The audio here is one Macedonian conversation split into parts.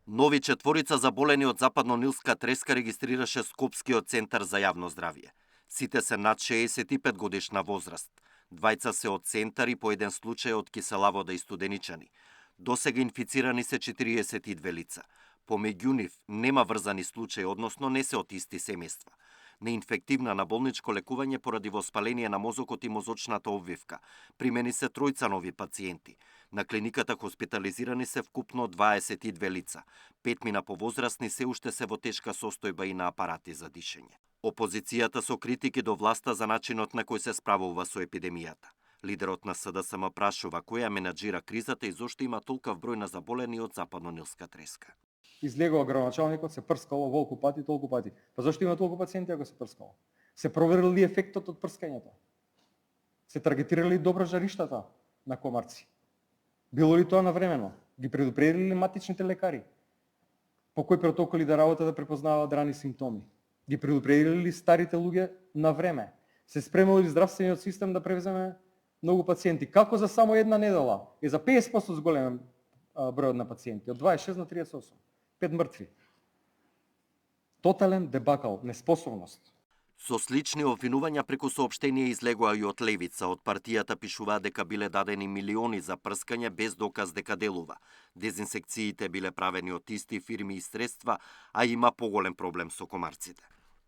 Нови четворица заболени од западно-нилска треска регистрираше Скопскиот центар за јавно здравје. Сите се над 65 годишна возраст. Двајца се од центар и по еден случај од Киселавода и Студеничани. Досега инфицирани се 42 лица. Помеѓу нив нема врзани случаи, односно не се од исти семејства. Неинфективна на болничко лекување поради воспаление на мозокот и мозочната обвивка. Примени се тројца нови пациенти. На клиниката хоспитализирани се вкупно 22 лица. 5 мина повозрасни се уште се во тешка состојба и на апарати за дишење. Опозицијата со критики до власта за начинот на кој се справува со епидемијата. Лидерот на СДСМ прашува која менаџира кризата и зошто има толков број на заболени од западно-нилска треска. Излегува градоначалникот, се прскало волку пати, толку пати. Па зашто има толку пациенти ако се прскало? Се проверили ли ефектот од прскањето? Се таргетирали добро жариштата на комарци? Било ли тоа навремено? Ги предупредили ли матичните лекари? По кои протоколи да работат да препознаваат рани симптоми? Ги предупредили ли старите луѓе на време? Се спремал ли здравствениот систем да превземе многу пациенти? Како за само една недела е за 50% зголемен бројот на пациенти, од 26 на 38. 5 мртви. Тотален дебакал, неспособност. Со слични обвинувања преку соопштенија излегува и од левица. Од партијата пишуваат дека биле дадени милиони за прскање без доказ дека делува. Дезинсекциите биле правени од исти фирми и средства, а има поголем проблем со комарците.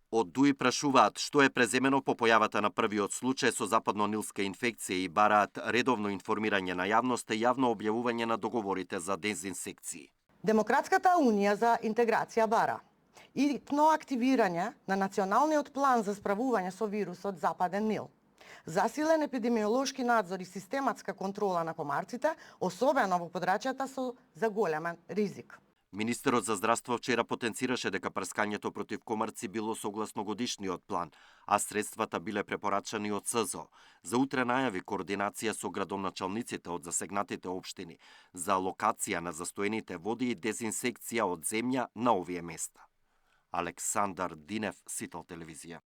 Од ДУИ прашуваат што е преземено по појавата на првиот случај со западно-нилска инфекција и бараат редовно информирање на јавноста и јавно објавување на договорите за дезинсекции. Демократската унија за интеграција бара итно активирање на националниот план за справување со вирусот Западен Нил, засилен епидемиолошки надзор и систематска контрола на комарците, особено во подрачјата со заголемен ризик. Министерот за здравство вчера потенцираше дека прскањето против комарци било согласно годишниот план, а средствата биле препорачани од СЗО. За утре најави координација со градоначалниците од засегнатите општини за локација на застоените води и дезинсекција од земја на овие места. Александар Динев, Сител телевизија.